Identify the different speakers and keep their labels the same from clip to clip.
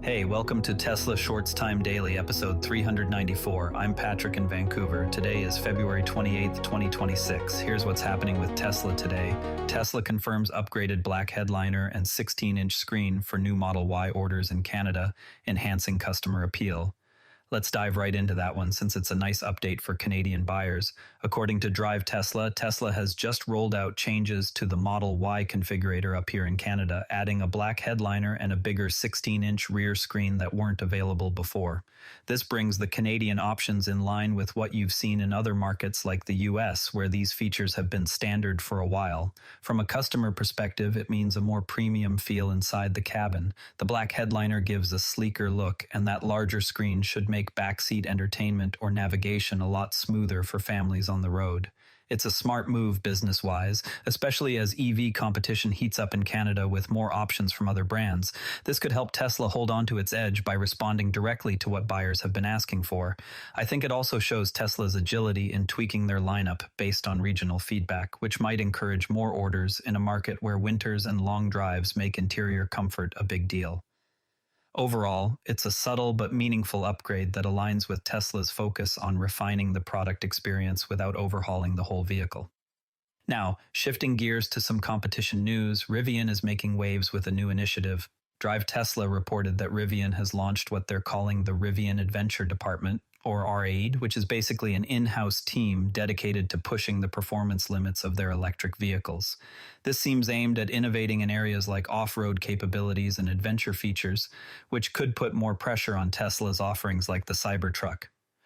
Speaker 1: Hey, welcome to Tesla Shorts Time Daily, episode 394. I'm Patrick in Vancouver. Today is February 28th, 2026. Here's what's happening with Tesla today. Tesla confirms upgraded black headliner and 16-inch screen for new Model Y orders in Canada, enhancing customer appeal. Let's dive right into that one since it's a nice update for Canadian buyers. According to Drive Tesla, Tesla has just rolled out changes to the Model Y configurator up here in Canada, adding a black headliner and a bigger 16-inch rear screen that weren't available before. This brings the Canadian options in line with what you've seen in other markets like the US, where these features have been standard for a while. From a customer perspective, it means a more premium feel inside the cabin. The black headliner gives a sleeker look, and that larger screen should make backseat entertainment or navigation a lot smoother for families on the road. It's a smart move business-wise, especially as EV competition heats up in Canada with more options from other brands. This could help Tesla hold on to its edge by responding directly to what buyers have been asking for. I think it also shows Tesla's agility in tweaking their lineup based on regional feedback, which might encourage more orders in a market where winters and long drives make interior comfort a big deal. Overall, it's a subtle but meaningful upgrade that aligns with Tesla's focus on refining the product experience without overhauling the whole vehicle. Now, shifting gears to some competition news, Rivian is making waves with a new initiative. Drive Tesla reported that Rivian has launched what they're calling the Rivian Adventure Department, or RAID, which is basically an in-house team dedicated to pushing the performance limits of their electric vehicles. This seems aimed at innovating in areas like off-road capabilities and adventure features, which could put more pressure on Tesla's offerings like the Cybertruck.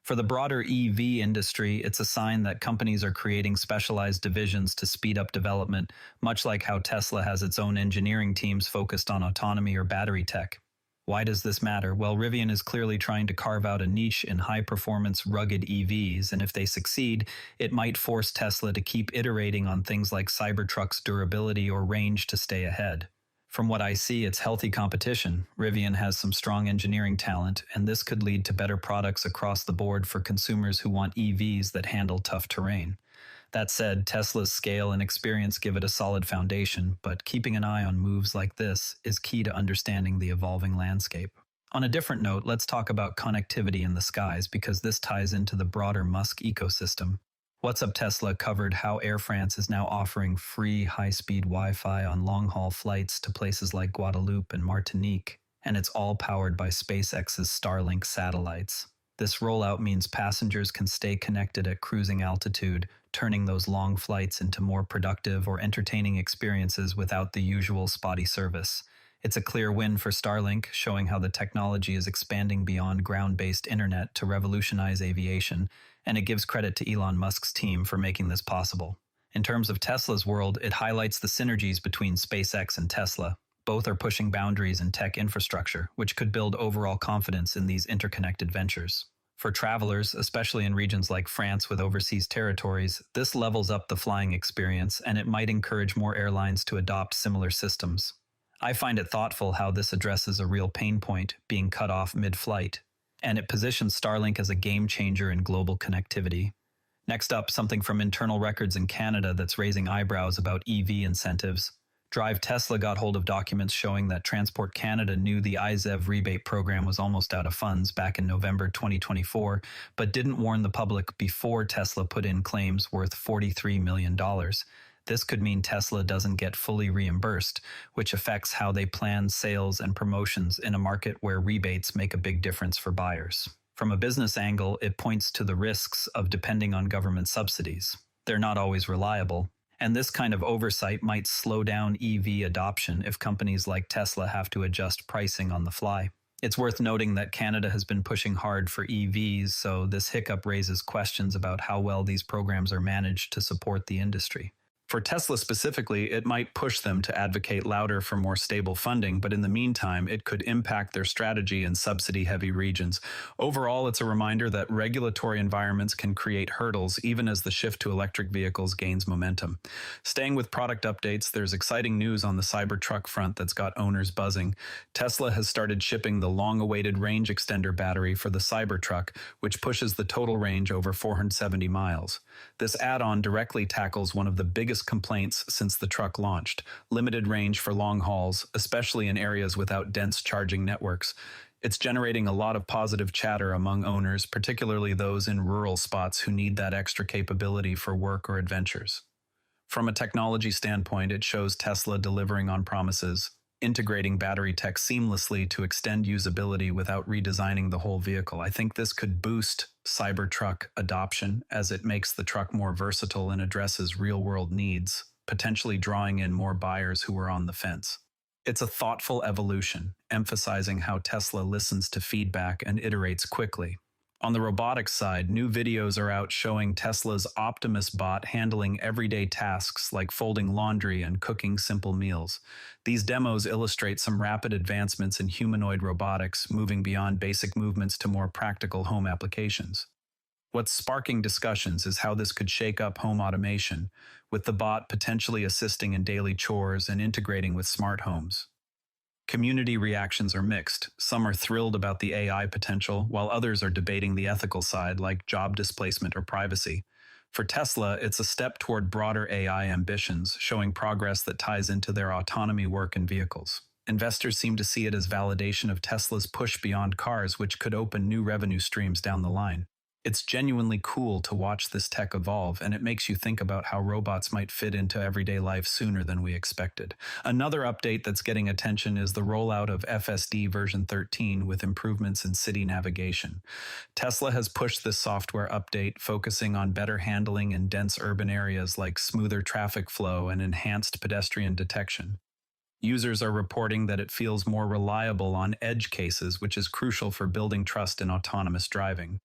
Speaker 1: For the broader EV industry, it's a sign that companies are creating specialized divisions to speed up development, much like how Tesla has its own engineering teams focused on autonomy or battery tech. Why does this matter? Well, Rivian is clearly trying to carve out a niche in high-performance, rugged EVs, and if they succeed, it might force Tesla to keep iterating on things like Cybertruck's durability or range to stay ahead. From what I see, it's healthy competition. Rivian has some strong engineering talent, and this could lead to better products across the board for consumers who want EVs that handle tough terrain. That said, Tesla's scale and experience give it a solid foundation, but keeping an eye on moves like this is key to understanding the evolving landscape. On a different note, let's talk about connectivity in the skies because this ties into the broader Musk ecosystem. What's Up Tesla covered how Air France is now offering free high-speed Wi-Fi on long-haul flights to places like Guadeloupe and Martinique, and it's all powered by SpaceX's Starlink satellites. This rollout means passengers can stay connected at cruising altitude, turning those long flights into more productive or entertaining experiences without the usual spotty service. It's a clear win for Starlink, showing how the technology is expanding beyond ground-based internet to revolutionize aviation, and it gives credit to Elon Musk's team for making this possible. In terms of Tesla's world, it highlights the synergies between SpaceX and Tesla. Both are pushing boundaries in tech infrastructure, which could build overall confidence in these interconnected ventures. For travelers, especially in regions like France with overseas territories, this levels up the flying experience, and it might encourage more airlines to adopt similar systems. I find it thoughtful how this addresses a real pain point, being cut off mid-flight, and it positions Starlink as a game changer in global connectivity. Next up, something from internal records in Canada that's raising eyebrows about EV incentives. Drive Tesla got hold of documents showing that Transport Canada knew the IZEV rebate program was almost out of funds back in November 2024, but didn't warn the public before Tesla put in claims worth $43 million. This could mean Tesla doesn't get fully reimbursed, which affects how they plan sales and promotions in a market where rebates make a big difference for buyers. From a business angle, it points to the risks of depending on government subsidies. They're not always reliable. And this kind of oversight might slow down EV adoption if companies like Tesla have to adjust pricing on the fly. It's worth noting that Canada has been pushing hard for EVs, so this hiccup raises questions about how well these programs are managed to support the industry. For Tesla specifically, it might push them to advocate louder for more stable funding, but in the meantime, it could impact their strategy in subsidy-heavy regions. Overall, it's a reminder that regulatory environments can create hurdles even as the shift to electric vehicles gains momentum. Staying with product updates, there's exciting news on the Cybertruck front that's got owners buzzing. Tesla has started shipping the long-awaited range extender battery for the Cybertruck, which pushes the total range over 470 miles. This add-on directly tackles one of the biggest biggest complaints since the truck launched: limited range for long hauls, especially in areas without dense charging networks. It's generating a lot of positive chatter among owners, particularly those in rural spots who need that extra capability for work or adventures. From a technology standpoint, it shows Tesla delivering on promises, integrating battery tech seamlessly to extend usability without redesigning the whole vehicle. I think this could boost Cybertruck adoption as it makes the truck more versatile and addresses real-world needs, potentially drawing in more buyers who are on the fence. It's a thoughtful evolution, emphasizing how Tesla listens to feedback and iterates quickly. On the robotics side, new videos are out showing Tesla's Optimus bot handling everyday tasks like folding laundry and cooking simple meals. These demos illustrate some rapid advancements in humanoid robotics, moving beyond basic movements to more practical home applications. What's sparking discussions is how this could shake up home automation, with the bot potentially assisting in daily chores and integrating with smart homes. Community reactions are mixed. Some are thrilled about the AI potential, while others are debating the ethical side, like job displacement or privacy. For Tesla, it's a step toward broader AI ambitions, showing progress that ties into their autonomy work in vehicles. Investors seem to see it as validation of Tesla's push beyond cars, which could open new revenue streams down the line. It's genuinely cool to watch this tech evolve, and it makes you think about how robots might fit into everyday life sooner than we expected. Another update that's getting attention is the rollout of FSD version 13 with improvements in city navigation. Tesla has pushed this software update, focusing on better handling in dense urban areas like smoother traffic flow and enhanced pedestrian detection. Users are reporting that it feels more reliable on edge cases, which is crucial for building trust in autonomous driving.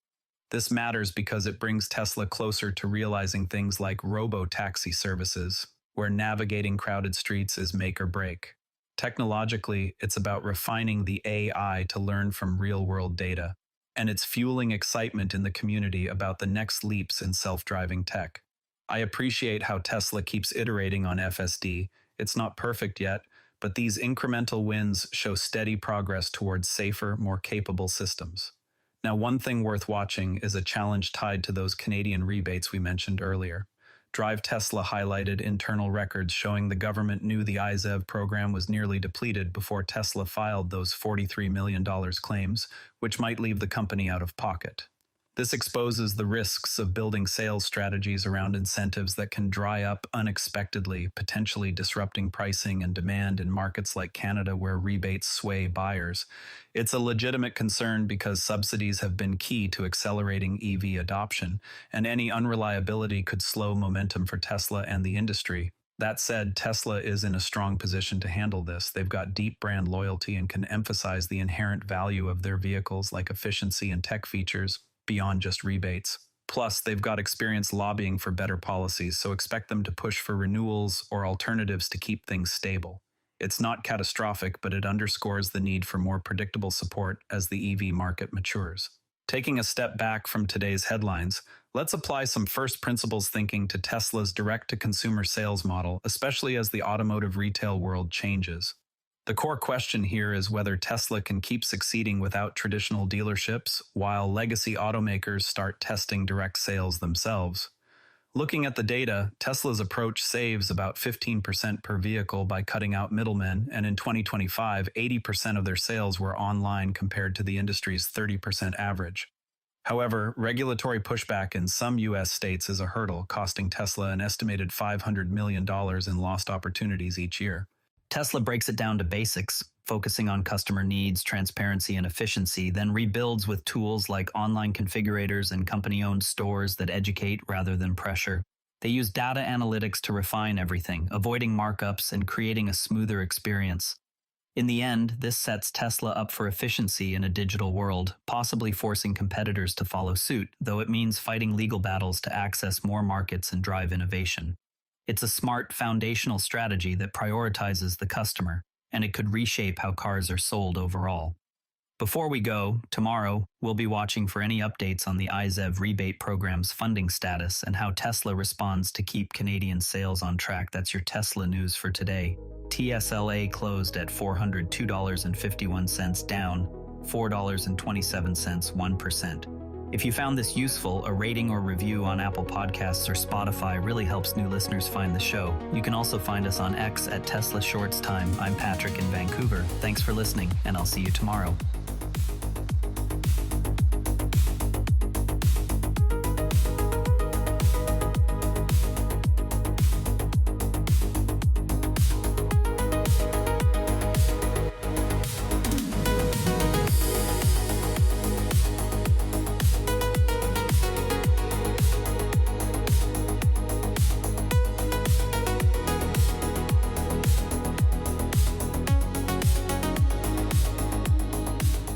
Speaker 1: This matters because it brings Tesla closer to realizing things like robo-taxi services, where navigating crowded streets is make or break. Technologically, it's about refining the AI to learn from real-world data, and it's fueling excitement in the community about the next leaps in self-driving tech. I appreciate how Tesla keeps iterating on FSD. It's not perfect yet, but these incremental wins show steady progress towards safer, more capable systems. Now, one thing worth watching is a challenge tied to those Canadian rebates we mentioned earlier. Drive Tesla highlighted internal records showing the government knew the IZEV program was nearly depleted before Tesla filed those $43 million claims, which might leave the company out of pocket. This exposes the risks of building sales strategies around incentives that can dry up unexpectedly, potentially disrupting pricing and demand in markets like Canada where rebates sway buyers. It's a legitimate concern because subsidies have been key to accelerating EV adoption, and any unreliability could slow momentum for Tesla and the industry. That said, Tesla is in a strong position to handle this. They've got deep brand loyalty and can emphasize the inherent value of their vehicles like efficiency and tech features, beyond just rebates. Plus, they've got experience lobbying for better policies, so expect them to push for renewals or alternatives to keep things stable. It's not catastrophic, but it underscores the need for more predictable support as the EV market matures. Taking a step back from today's headlines, let's apply some first principles thinking to Tesla's direct-to-consumer sales model, especially as the automotive retail world changes. The core question here is whether Tesla can keep succeeding without traditional dealerships while legacy automakers start testing direct sales themselves. Looking at the data, Tesla's approach saves about 15% per vehicle by cutting out middlemen, and in 2025, 80% of their sales were online compared to the industry's 30% average. However, regulatory pushback in some U.S. states is a hurdle, costing Tesla an estimated $500 million in lost opportunities each year.
Speaker 2: Tesla breaks it down to basics, focusing on customer needs, transparency, and efficiency, then rebuilds with tools like online configurators and company-owned stores that educate rather than pressure. They use data analytics to refine everything, avoiding markups and creating a smoother experience. In the end, this sets Tesla up for efficiency in a digital world, possibly forcing competitors to follow suit, though it means fighting legal battles to access more markets and drive innovation. It's a smart, foundational strategy that prioritizes the customer, and it could reshape how cars are sold overall. Before we go, tomorrow, we'll be watching for any updates on the IZEV rebate program's funding status and how Tesla responds to keep Canadian sales on track. That's your Tesla news for today. TSLA closed at $402.51, down $4.27, 1%. If you found this useful, a rating or review on Apple Podcasts or Spotify really helps new listeners find the show. You can also find us on X at Tesla Shorts Time. I'm Patrick in Vancouver. Thanks for listening, and I'll see you tomorrow.